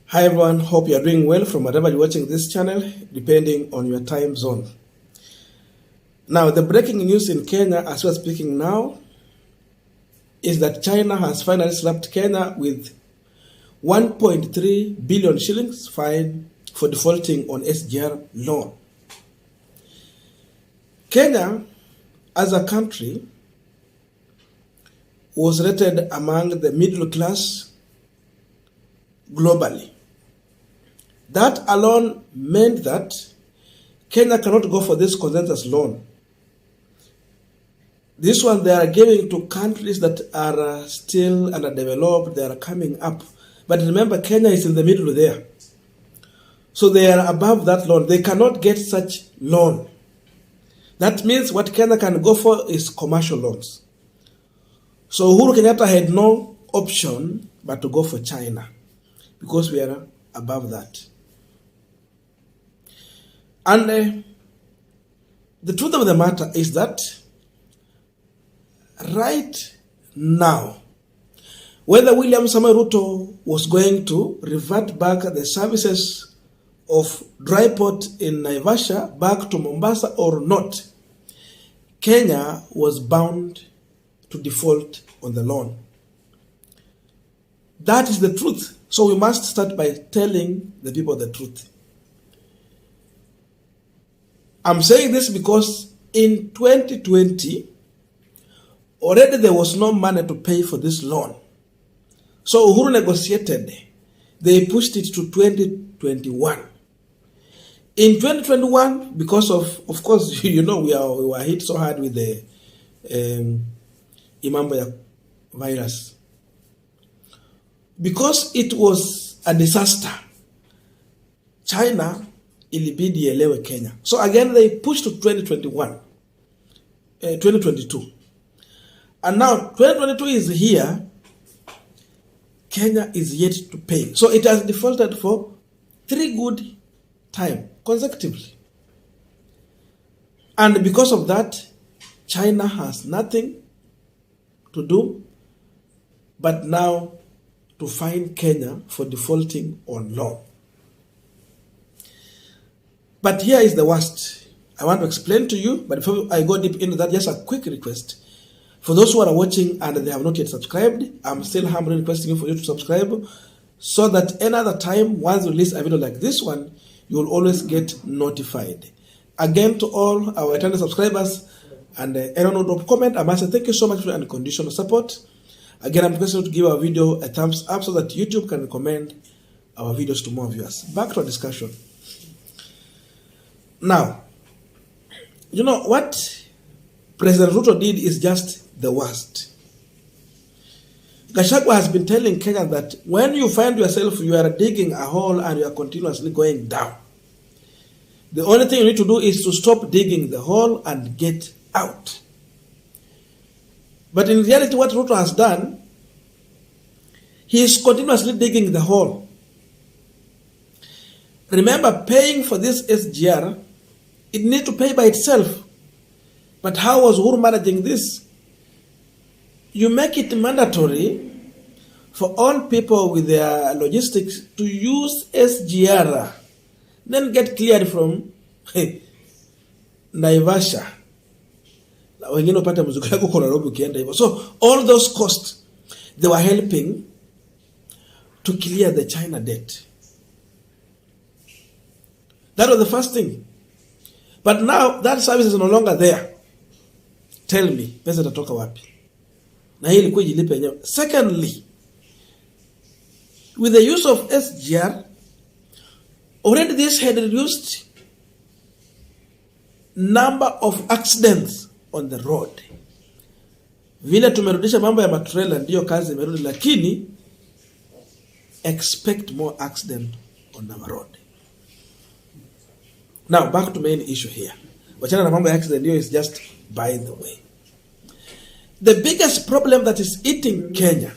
Hi everyone, hope you are doing well from wherever you're watching this channel, depending on your time zone. Now, the breaking news in Kenya, as we're speaking now, is that China has finally slapped Kenya with 1.3 billion shillings fine for defaulting on SGR loan. Kenya, as a country, was rated among the middle class globally. That alone meant that Kenya cannot go for this consensus loan. This one they are giving to countries that are still underdeveloped, they are coming up. But remember, Kenya is in the middle there. So they are above that loan. They cannot get such loan. That means what Kenya can go for is commercial loans. So Uhuru Kenyatta had no option but to go for China because we are above that. And the truth of the matter is that right now, whether William Samoei Ruto was going to revert back the services of dry port in Naivasha back to Mombasa or not, Kenya was bound to default on the loan. That is the truth. So we must start by telling the people the truth. I'm saying this because in 2020, already there was no money to pay for this loan. So Uhuru negotiated. They pushed it to 2021. In 2021, because of course, you know, we were hit so hard with the Imambo virus. Because it was a disaster, China ilibidi elewe Kenya. So again, they pushed to 2022. And now 2022 is here. Kenya is yet to pay. So it has defaulted for 3 good times consecutively. And because of that, China has nothing to do but now to fine Kenya for defaulting on loan. But here is the worst. I want to explain to you, but before I go deep into that, just a quick request. For those who are watching and they have not yet subscribed, I'm still humbly requesting you for you to subscribe so that another time, once we release a video like this one, you will always get notified. Again, to all our eternal subscribers and anyone who drop comment, I must say thank you so much for your unconditional support. Again, I'm requesting you to give our video a thumbs up so that YouTube can recommend our videos to more viewers. Back to our discussion. Now, you know what President Ruto did is just the worst. Gachagua has been telling Kenya that when you find yourself, you are digging a hole and you are continuously going down. The only thing you need to do is to stop digging the hole and get out. But in reality, what Ruto has done, he is continuously digging the hole. Remember, paying for this SGR, it needs to pay by itself. But how was Uhuru managing this? You make it mandatory for all people with their logistics to use SGR, then get cleared from Naivasha. So all those costs, they were helping to clear the China debt. That was the first thing. But now that service is no longer there. Tell me, pesa tatoka wapi? Na hii ilikuwa ijilipe yenyewe. Secondly, with the use of SGR, already this had reduced number of accidents on the road. Vile tumerudisha mambo ya matrela ndio kazi imerudi, lakini expect more accident on our road. Now, back to main issue here. Wachana na mambo ya accident ndio is just by the way. The biggest problem that is eating Kenya,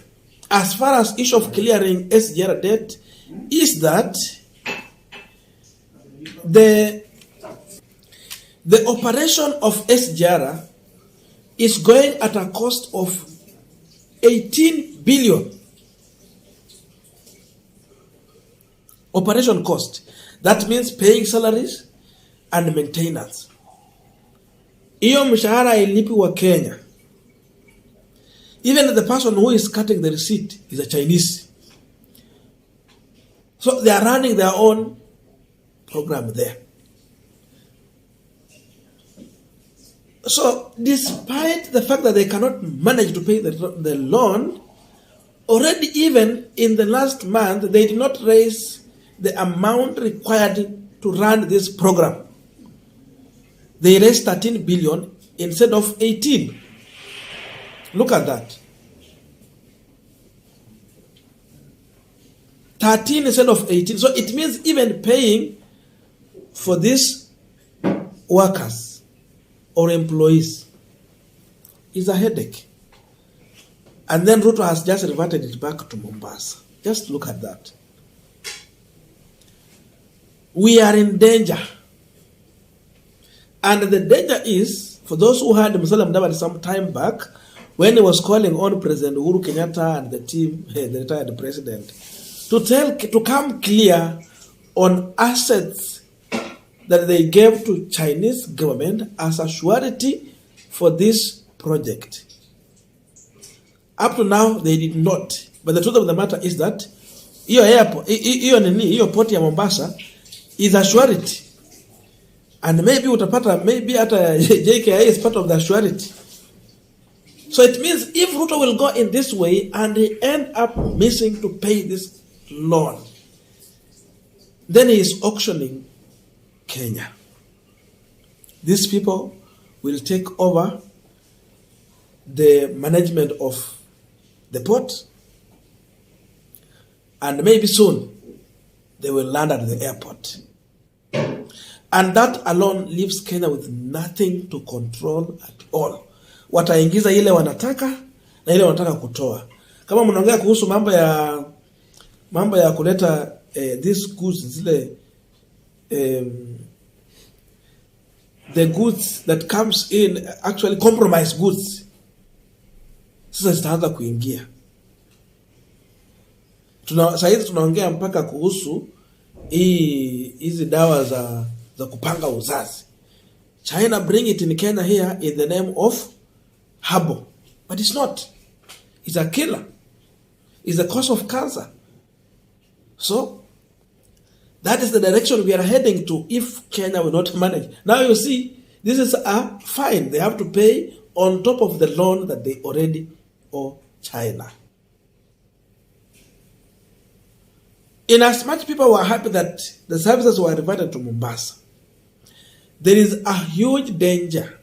as far as issue of clearing SGR debt, is that the operation of SGR is going at a cost of 18 billion. Operation cost. That means paying salaries and maintenance. Hiyo mshahara ilipi wa Kenya. Even the person who is cutting the receipt is a Chinese. So they are running their own program there. So despite the fact that they cannot manage to pay the loan, already even in the last month, they did not raise the amount required to run this program. They raised 13 billion instead of 18. Look at that. 13 instead of 18. So it means even paying for these workers or employees is a headache. And then Ruto has just reverted it back to Mombasa. Just look at that. We are in danger. And the danger is, for those who heard Musalia Mudavadi some time back, when he was calling on President Uhuru Kenyatta and the team, the retired president, to come clear on assets that they gave to Chinese government as a surety for this project. Up to now, they did not. But the truth of the matter is that hiyo port ya Mombasa is a surety. And maybe utapata, maybe hata JKIA is part of the surety. So it means if Ruto will go in this way and he end up missing to pay this loan, then he is auctioning Kenya. These people will take over the management of the port, and maybe soon they will land at the airport. And that alone leaves Kenya with nothing to control at all. Wataingiza ile wanataka na ile wanataka kutoa. Kama mnaongea kuhusu mambo ya kuleta these goods, zile the goods that comes in, actually compromised goods, sasa zitaanza kuingia. Saizi tunaongea mpaka kuhusu hizi dawa za kupanga uzazi. China bring it in Kenya here in the name of herbal, but it's not. It's a killer. It's a cause of cancer. So that is the direction we are heading to if Kenya will not manage. Now you see, this is a fine they have to pay on top of the loan that they already owe China. In as much people were happy that the services were reverted to Mombasa, there is a huge danger.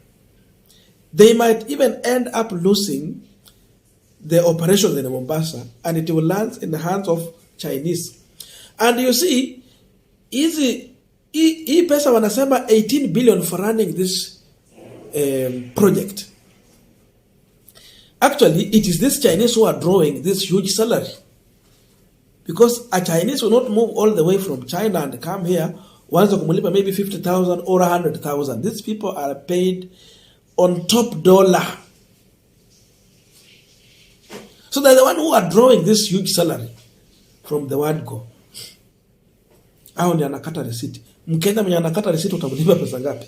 They might even end up losing the operations in Mombasa, and it will land in the hands of Chinese. And you see, hii pesa wanasema 18 billion for running this project. Actually, it is this Chinese who are drawing this huge salary. Because a Chinese will not move all the way from China and come here once they kumulipa maybe 50,000 or 100,000. These people are paid on top dollar. So they're the one who are drawing this huge salary from the word go. Hao ndio anakata receipt. Mkenya mwenye anakata receipt utamlipa pesa ngapi?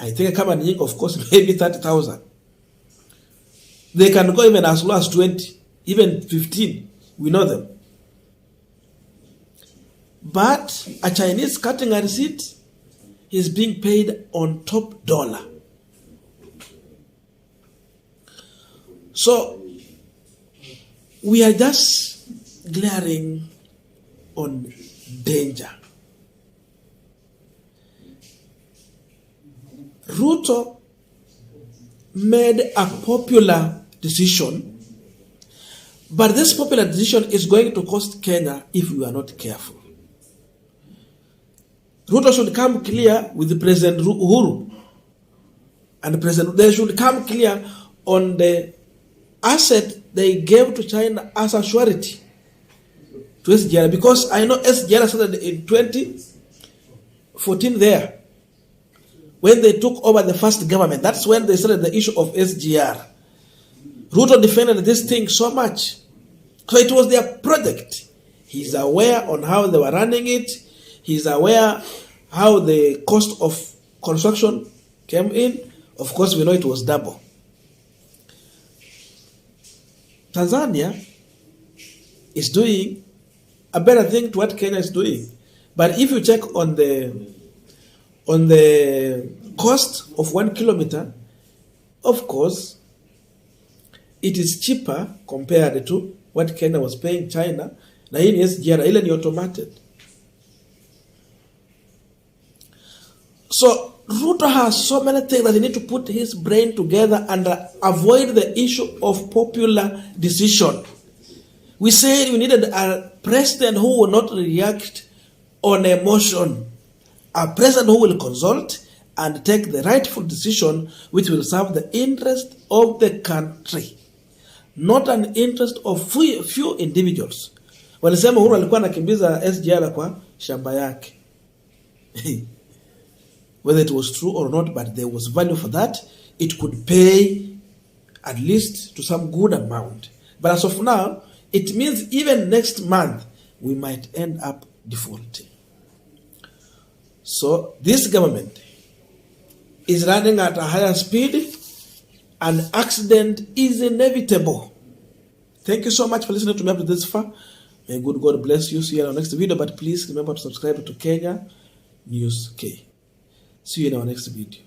I think kama ni nyingi, of course, maybe 30,000. They can go even as low as 20, even 15. We know them. But a Chinese cutting a receipt is being paid on top dollar. So we are just glaring on danger. Ruto made a popular decision, but this popular decision is going to cost Kenya if we are not careful. Ruto should come clear with President Uhuru, and they should come clear on the asset they gave to China as a surety to SGR, because I know SGR started in 2014 there. When they took over the first government, that's when they started the issue of SGR. Ruto defended this thing so much. So it was their project. He's aware on how they were running it. He's aware how the cost of construction came in. Of course, we know it was double. Tanzania is doing a better thing to what Kenya is doing. But if you check on the cost of 1 kilometer, of course, it is cheaper compared to what Kenya was paying China. Na hii ni SGR, ile ni automated. So Ruto has so many things that he need to put his brain together and avoid the issue of popular decision. We said we needed a president who will not react on emotion. A president who will consult and take the rightful decision which will serve the interest of the country, not an interest of few individuals. Walisema Uhuru alikuwa anakimbiza SGR kwa shamba yake. Whether it was true or not, but there was value for that. It could pay at least to some good amount. But as of now, it means even next month, we might end up defaulting. So this government is running at a higher speed. An accident is inevitable. Thank you so much for listening to me up to this far. May good God bless you. See you in our next video. But please remember to subscribe to Kenya News K. See you in our next video.